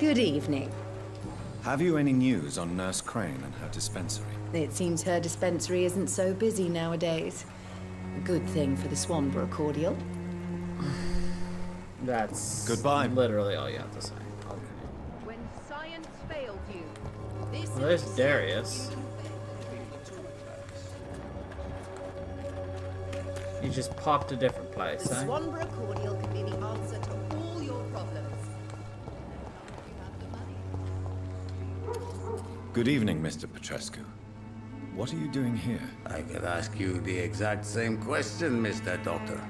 Good evening. Have you any news on Nurse Crane and her dispensary? It seems her dispensary isn't so busy nowadays. A good thing for the Swanborough cordial. That's Goodbye. literally all you have to say. Okay. When science failed you, this Well, there's is Darius. You just popped a different place, the eh? Swanborough cordial can be the answer to all your problems. Good evening, Mr. Petrescu. What are you doing here? I could ask you the exact same question, Mr. Doctor.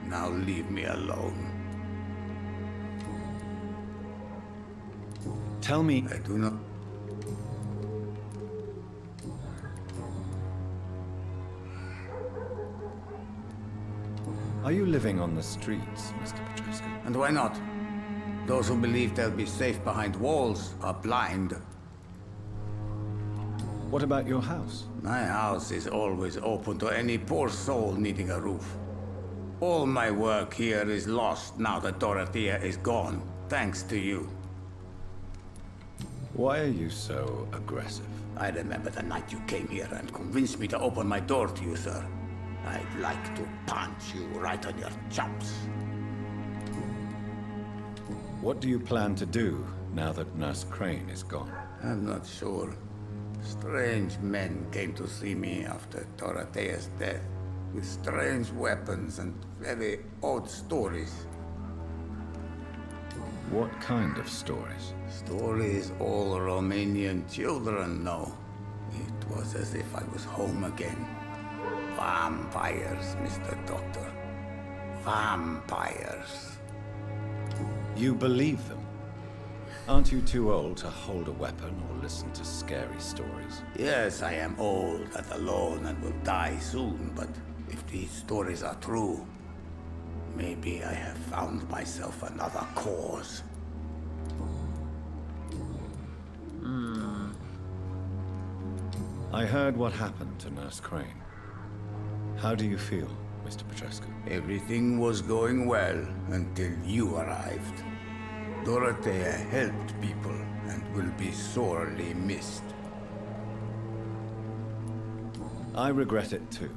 Now leave me alone. Tell me... I do not... Are you living on the streets, Mr. Petrescu? And why not? Those who believe they'll be safe behind walls are blind. What about your house? My house is always open to any poor soul needing a roof. All my work here is lost now that Dorothea is gone, thanks to you. Why are you so aggressive? I remember the night you came here and convinced me to open my door to you, sir. I'd like to punch you right on your chops. What do you plan to do now that Nurse Crane is gone? I'm not sure. Strange men came to see me after Dorothea's death, with strange weapons and very odd stories. What kind of stories? Stories all Romanian children know. It was as if I was home again. Vampires, Mr. Doctor. Vampires. You believe them? Aren't you too old to hold a weapon or listen to scary stories? Yes, I am old and alone and will die soon, but if these stories are true, maybe I have found myself another cause. I heard what happened to Nurse Crane. How do you feel, Mr. Petrescu? Everything was going well until you arrived. Dorothea helped people and will be sorely missed. I regret it too.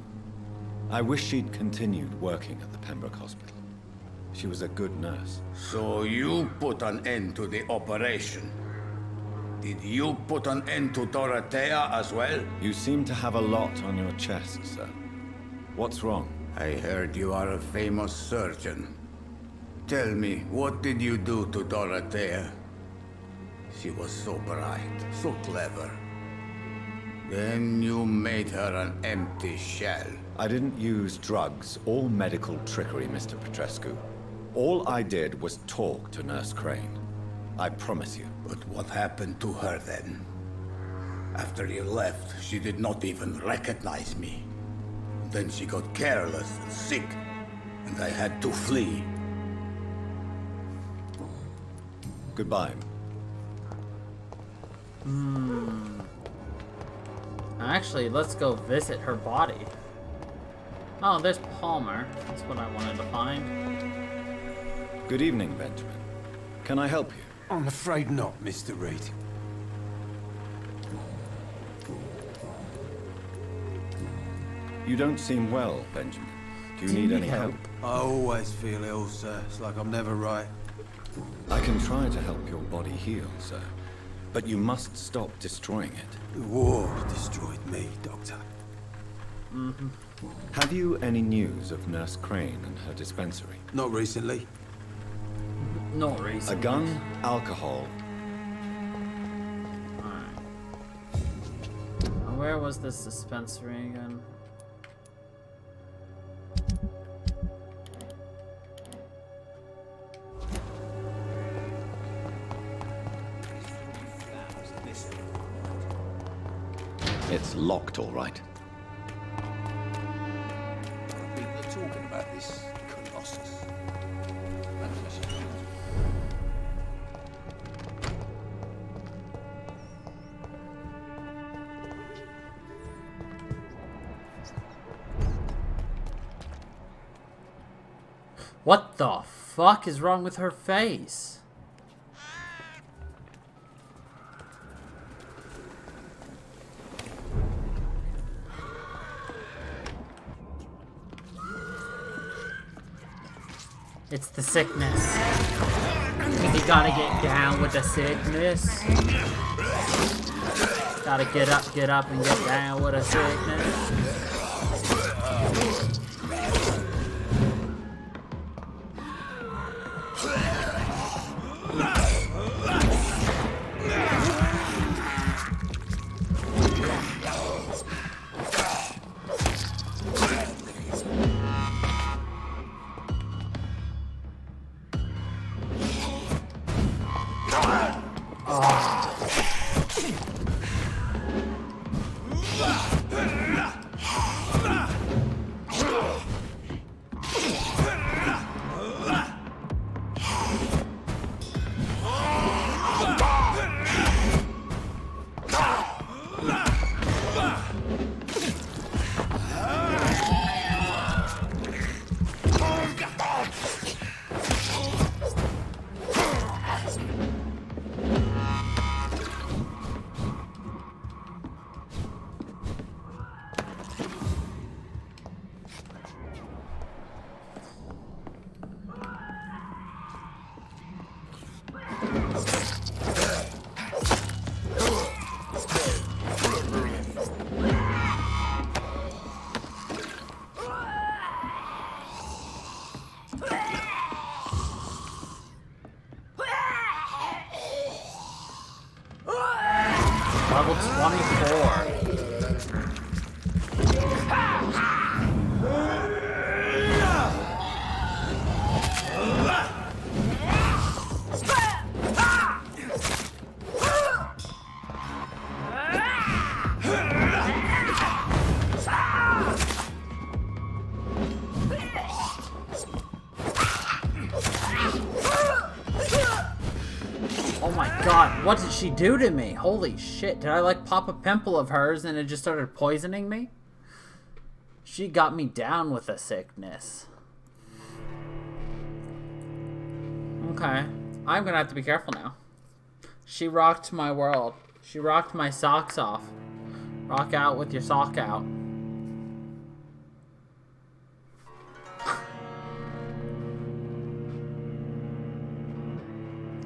I wish she'd continued working at the Pembroke Hospital. She was a good nurse. So you put an end to the operation. Did you put an end to Dorothea as well? You seem to have a lot on your chest, sir. What's wrong? I heard you are a famous surgeon. Tell me, what did you do to Dorothea? She was so bright, so clever. Then you made her an empty shell. I didn't use drugs or medical trickery, Mr. Petrescu. All I did was talk to Nurse Crane. I promise you. But what happened to her then? After you left, she did not even recognize me. Then she got careless and sick, and I had to flee. Goodbye. Actually, let's go visit her body. Oh, there's Palmer. That's what I wanted to find. Good evening, Benjamin. Can I help you? I'm afraid not, Mr. Reed. You don't seem well, Benjamin. Do you need any help? I always feel ill, sir. It's like I'm never right. I can try to help your body heal, sir. But you must stop destroying it. The war destroyed me, Doctor. Have you any news of Nurse Crane and her dispensary? Not recently. No reason. A gun, alcohol. Alright. Where was this dispensary again? It's locked, all right. People are talking about this Colossus. What the fuck is wrong with her face? It's the sickness. You gotta get down with the sickness. Gotta get up and get down with the sickness. Level 24. Oh my god, what did she do to me? Holy shit, did I like pop a pimple of hers and it just started poisoning me? She got me down with a sickness. Okay, I'm gonna have to be careful now. She rocked my world. She rocked my socks off. Rock out with your sock out.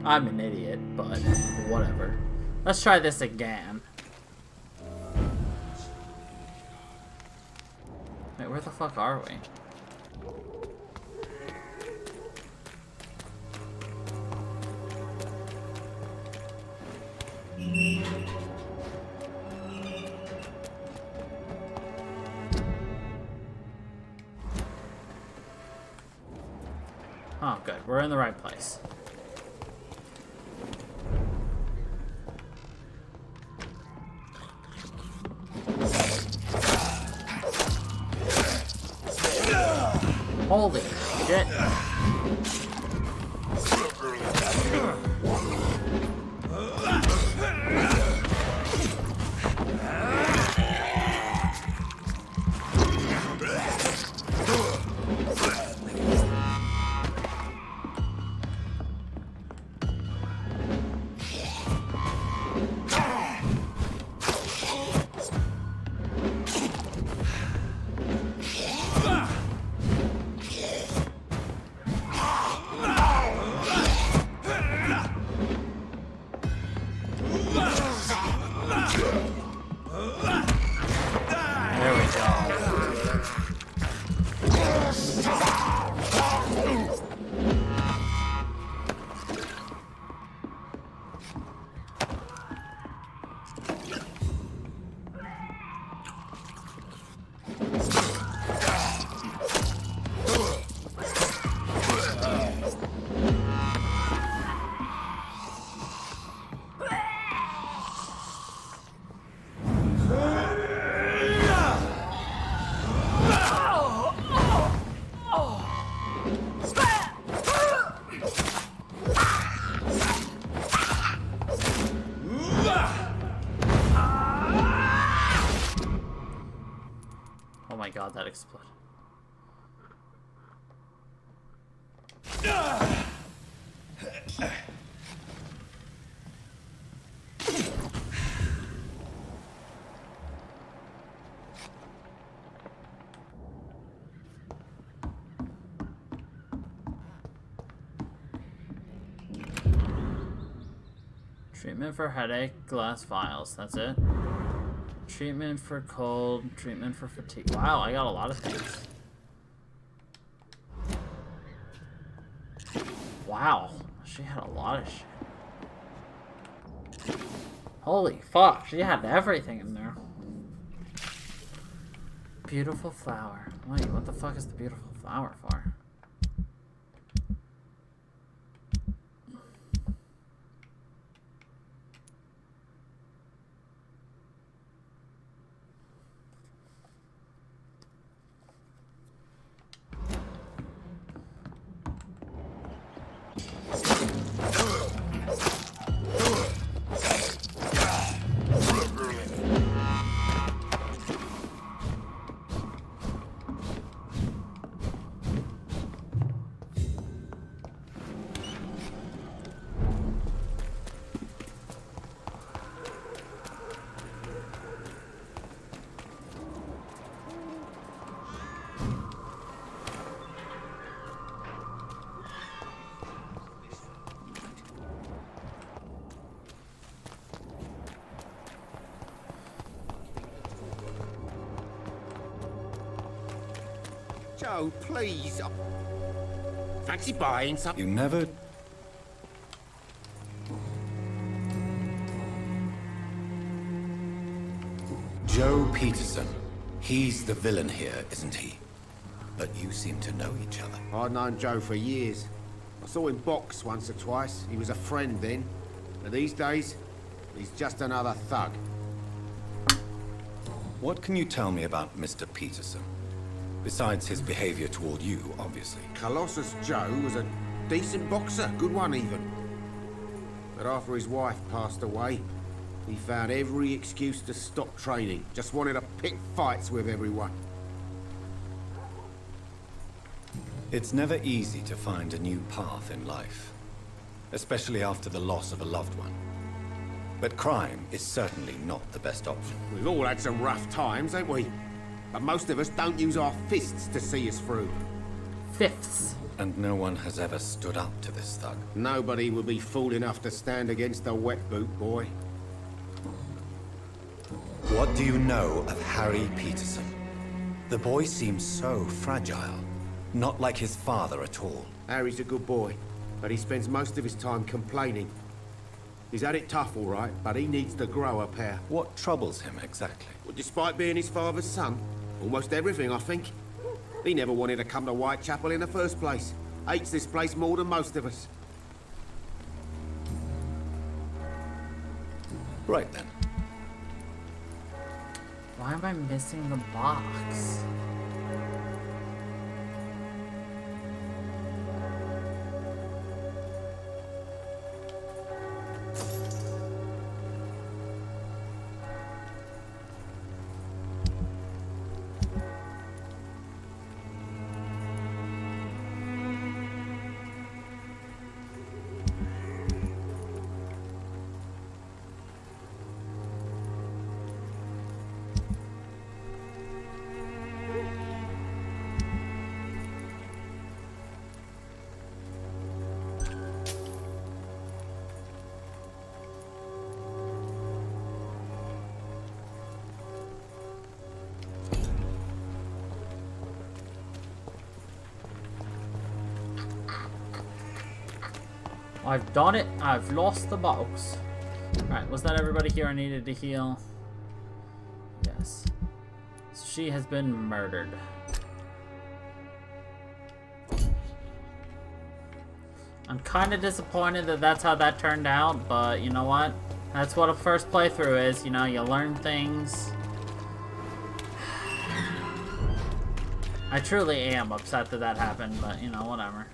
I'm an idiot, but whatever. Let's try this again. Wait, where the fuck are we? Oh, good. We're in the right place. Holy shit. There we go. Oh my god, that exploded. Treatment for headache, glass vials. That's it. Treatment for cold, treatment for fatigue. Wow, I got a lot of things. Wow, she had a lot of shit. Holy fuck, she had everything in there. Beautiful flower. Wait, what the fuck is the beautiful flower for? Joe, please. Fancy buying something? You never... Joe Peterson. He's the villain here, isn't he? But you seem to know each other. I've known Joe for years. I saw him box once or twice. He was a friend then. But these days, he's just another thug. What can you tell me about Mr. Peterson? Besides his behavior toward you, obviously. Colossus Joe was a decent boxer, good one even. But after his wife passed away, he found every excuse to stop training. Just wanted to pick fights with everyone. It's never easy to find a new path in life, especially after the loss of a loved one. But crime is certainly not the best option. We've all had some rough times, ain't we? But most of us don't use our fists to see us through. Fifths. And no one has ever stood up to this thug. Nobody would be fool enough to stand against a wet boot boy. What do you know of Harry Peterson? The boy seems so fragile. Not like his father at all. Harry's a good boy, but he spends most of his time complaining. He's had it tough, all right, but he needs to grow a pair. What troubles him exactly? Well, despite being his father's son, almost everything, I think. He never wanted to come to Whitechapel in the first place. Hates this place more than most of us. Right then. Why am I missing the box? I've done it. I've lost the box. Alright, was that everybody here I needed to heal? Yes. So she has been murdered. I'm kind of disappointed that that's how that turned out, but you know what? That's what a first playthrough is. You know, you learn things. I truly am upset that that happened, but you know, whatever.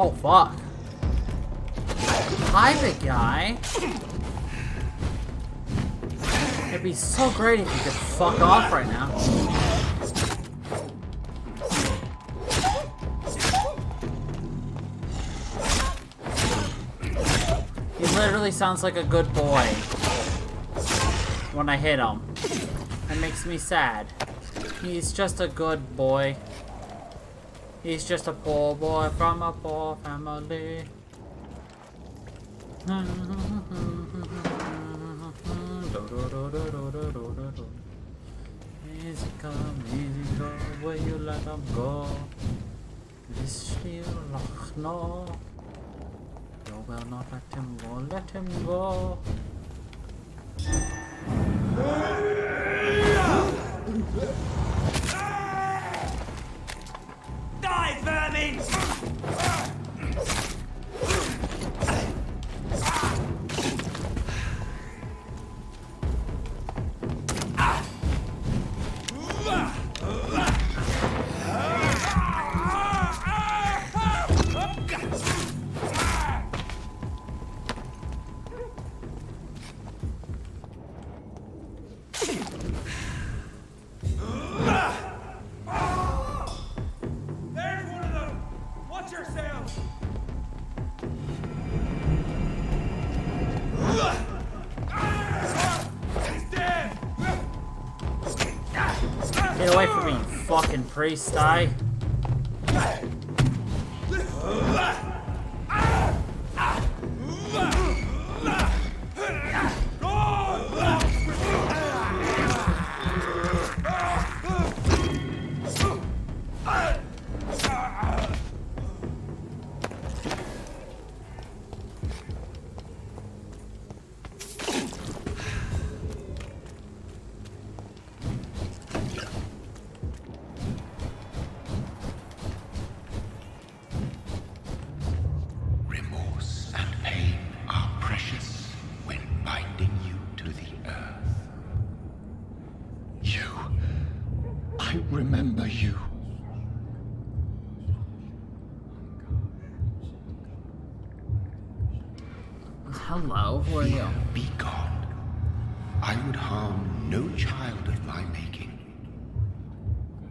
Oh, fuck. Hi, big guy. It'd be so great if you could fuck off right now. He literally sounds like a good boy when I hit him. It makes me sad. He's just a good boy. He's just a poor boy from a poor family. Easy come, easy go, where you let him go. This still loch no. You will not let him go, let him go. Die, vermin! Get away from me, you fucking priest, I. Remorse and pain are precious when binding you to the earth. You. I remember you. Hello, who are you? Be gone. I would harm no child of my making.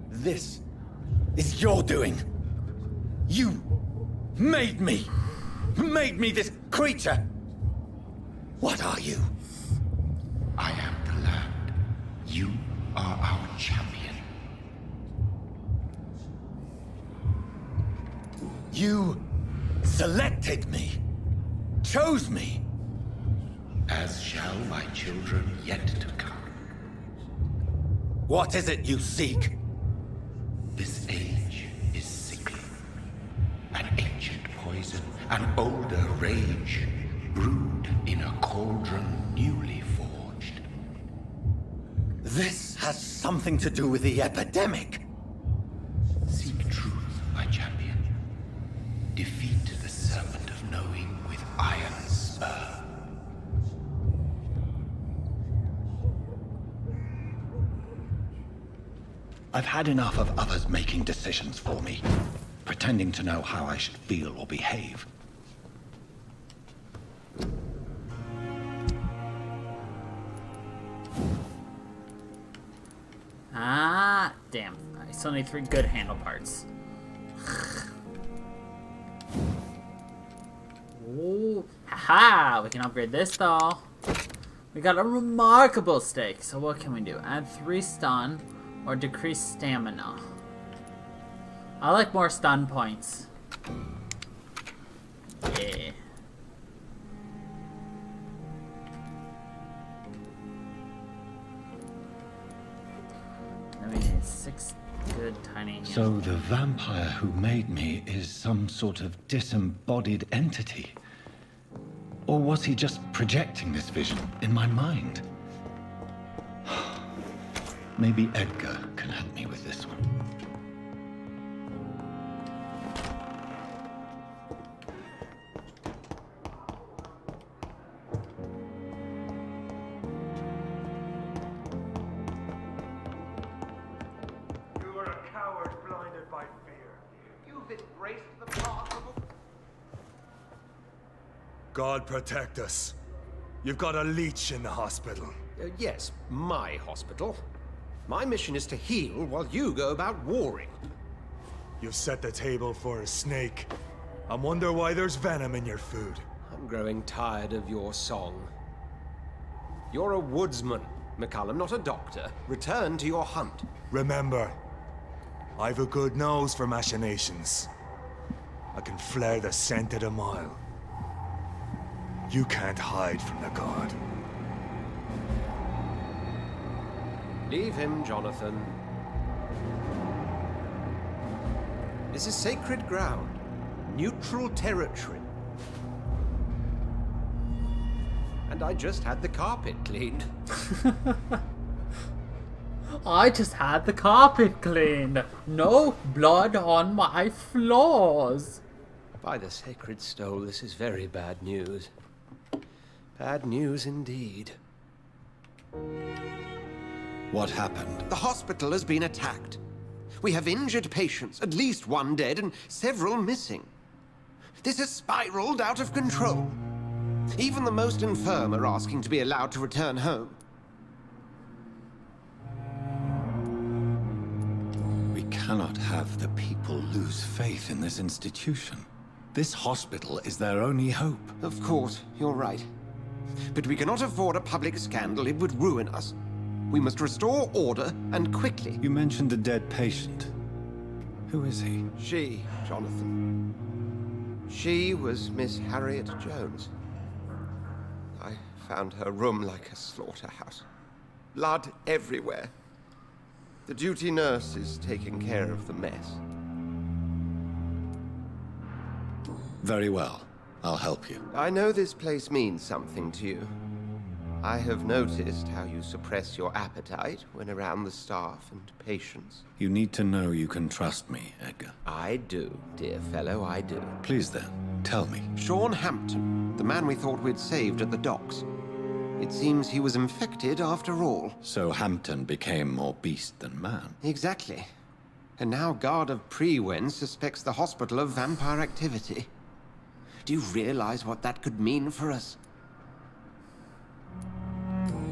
This is your doing. You made me this creature. What are you? I am the land. You are our champion. You selected me, chose me. As shall my children yet to come. What is it you seek? This age is sickly. An ancient poison, an older rage, brewed in a cauldron newly forged. This has something to do with the epidemic. Seek truth, my champion. Defeat the serpent of knowing with iron spur. I've had enough of others making decisions for me, pretending to know how I should feel or behave. Ah, damn. I still need 3 good handle parts. Ooh, haha! We can upgrade this though. We got a remarkable stake. So what can we do? Add 3 stun or decrease stamina. I like more stun points. Yeah. Then we need 6 good type Penny. So the vampire who made me is some sort of disembodied entity? Or was he just projecting this vision in my mind? Maybe Edgar can help me with this one. You are a coward blinded by fear. You've embraced the path of a... God protect us. You've got a leech in the hospital. Yes, my hospital. My mission is to heal while you go about warring. You've set the table for a snake. I wonder why there's venom in your food. I'm growing tired of your song. You're a woodsman, McCullum, not a doctor. Return to your hunt. Remember, I've a good nose for machinations. I can flare the scent at a mile. You can't hide from the god. Leave him, Jonathan. This is sacred ground. Neutral territory. And I just had the carpet cleaned. I just had the carpet cleaned. No blood on my floors. By the sacred stole, this is very bad news. Bad news indeed. What happened? The hospital has been attacked. We have injured patients, at least one dead and several missing. This has spiraled out of control. Even the most infirm are asking to be allowed to return home. We cannot have the people lose faith in this institution. This hospital is their only hope. Of course, you're right. But we cannot afford a public scandal. It would ruin us. We must restore order, and quickly. You mentioned a dead patient. Who is he? She, Jonathan. She was Miss Harriet Jones. I found her room like a slaughterhouse. Blood everywhere. The duty nurse is taking care of the mess. Very well. I'll help you. I know this place means something to you. I have noticed how you suppress your appetite when around the staff and patients. You need to know you can trust me, Edgar. I do, dear fellow, I do. Please then, tell me. Sean Hampton, the man we thought we'd saved at the docks. It seems he was infected after all. So Hampton became more beast than man. Exactly. And now Guard of Prewen suspects the hospital of vampire activity. Do you realize what that could mean for us?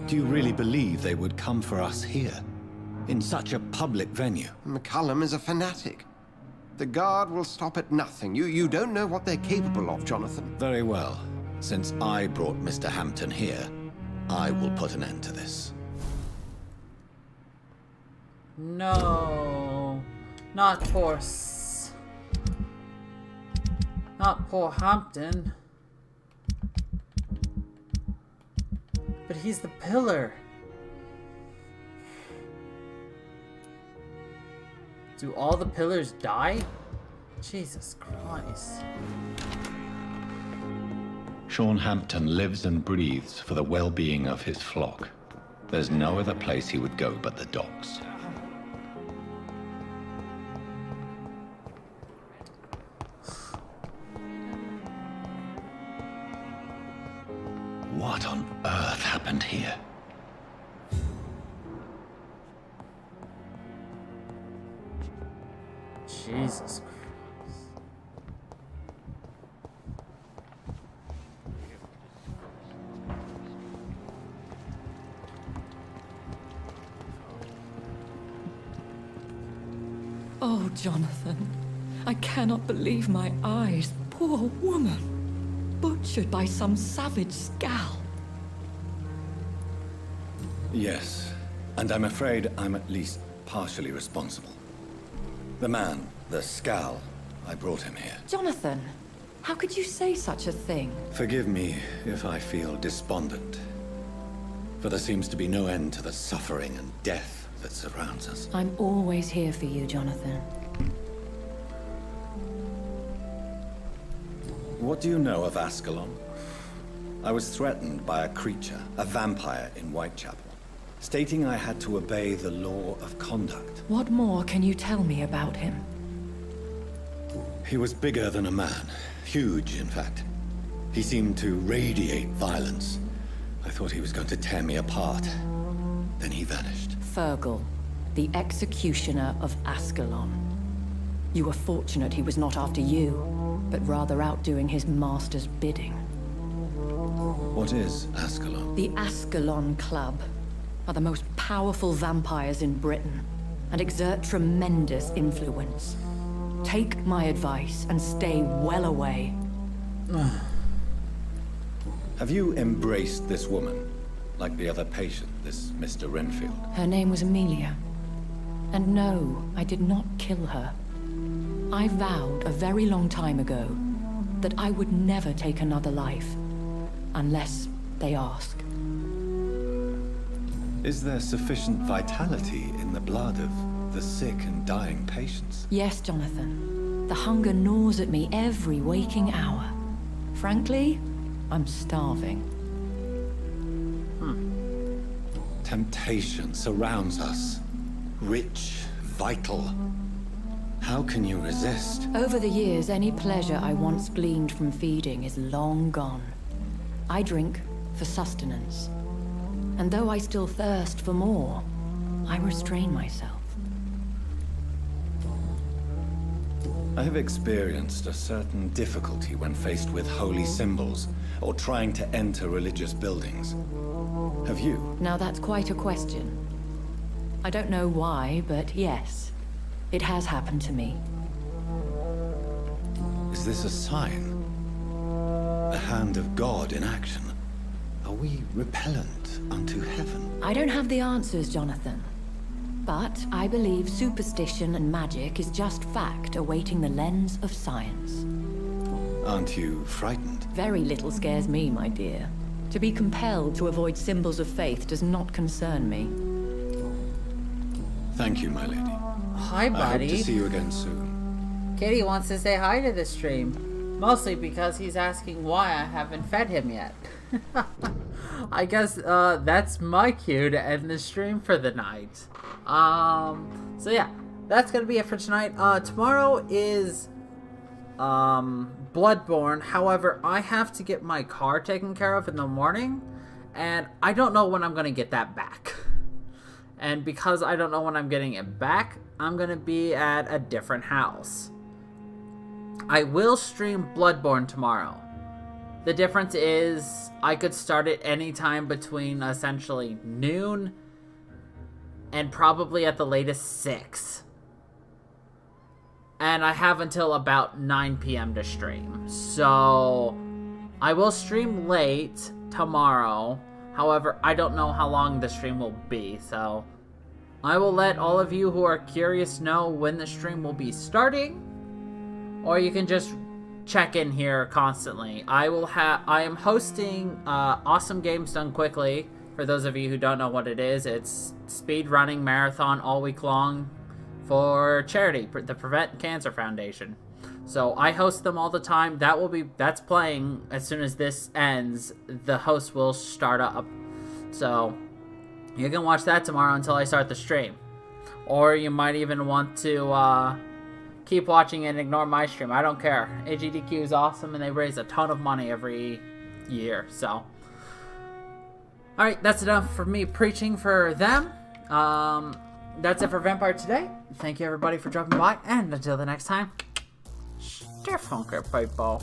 Do you really believe they would come for us here? In such a public venue? McCullum is a fanatic. The Guard will stop at nothing. You don't know what they're capable of, Jonathan. Very well. Since I brought Mr. Hampton here, I will put an end to this. No. Not poor Not poor Hampton. But he's the pillar. Do all the pillars die? Jesus Christ. Sean Hampton lives and breathes for the well-being of his flock. There's no other place he would go but the docks. What on earth happened here? Jesus Christ. Oh, Jonathan, I cannot believe my eyes. Poor woman. Butchered by some savage scowl. Yes, and I'm afraid I'm at least partially responsible. The man, the Scal, I brought him here. Jonathan, how could you say such a thing? Forgive me if I feel despondent, for there seems to be no end to the suffering and death that surrounds us. I'm always here for you, Jonathan. What do you know of Ascalon? I was threatened by a creature, a vampire in Whitechapel, stating I had to obey the law of conduct. What more can you tell me about him? He was bigger than a man. Huge, in fact. He seemed to radiate violence. I thought he was going to tear me apart. Then he vanished. Fergal, the executioner of Ascalon. You were fortunate he was not after you, but rather out doing his master's bidding. What is Ascalon? The Ascalon Club are the most powerful vampires in Britain and exert tremendous influence. Take my advice and stay well away. Have you embraced this woman, like the other patient, this Mr. Renfield? Her name was Amelia. And no, I did not kill her. I vowed a very long time ago that I would never take another life, unless they ask. Is there sufficient vitality in the blood of the sick and dying patients? Yes, Jonathan. The hunger gnaws at me every waking hour. Frankly, I'm starving. Temptation surrounds us. Rich, vital. How can you resist? Over the years, any pleasure I once gleaned from feeding is long gone. I drink for sustenance. And though I still thirst for more, I restrain myself. I have experienced a certain difficulty when faced with holy symbols or trying to enter religious buildings. Have you? Now that's quite a question. I don't know why, but yes, it has happened to me. Is this a sign? The hand of God in action? Are we repellent unto heaven? I don't have the answers, Jonathan. But I believe superstition and magic is just fact awaiting the lens of science. Aren't you frightened? Very little scares me, my dear. To be compelled to avoid symbols of faith does not concern me. Thank you, my lady. Hi, buddy. I hope to see you again soon. Kitty wants to say hi to the stream. Mostly because he's asking why I haven't fed him yet. I guess that's my cue to end the stream for the night. So yeah, that's gonna be it for tonight. Tomorrow is Bloodborne. However, I have to get my car taken care of in the morning, and I don't know when I'm gonna get that back. And because I don't know when I'm getting it back, I'm gonna be at a different house. I will stream Bloodborne tomorrow. The difference is I could start it anytime between essentially noon and probably at the latest 6. And I have until about 9 p.m. to stream. So I will stream late tomorrow. However, I don't know how long the stream will be. So I will let all of you who are curious know when the stream will be starting. Or you can just check in here constantly. I am hosting Awesome Games Done Quickly. For those of you who don't know what it is, it's speed running marathon all week long for charity, the Prevent Cancer Foundation. So I host them all the time. That's playing as soon as this ends. The host will start up. So you can watch that tomorrow until I start the stream. Or you might even want to keep watching and ignore my stream. I don't care. AGDQ is awesome and they raise a ton of money every year. So, alright, that's enough for me preaching for them. That's it for Vampire today. Thank you everybody for dropping by, and until the next time, stay funky, people.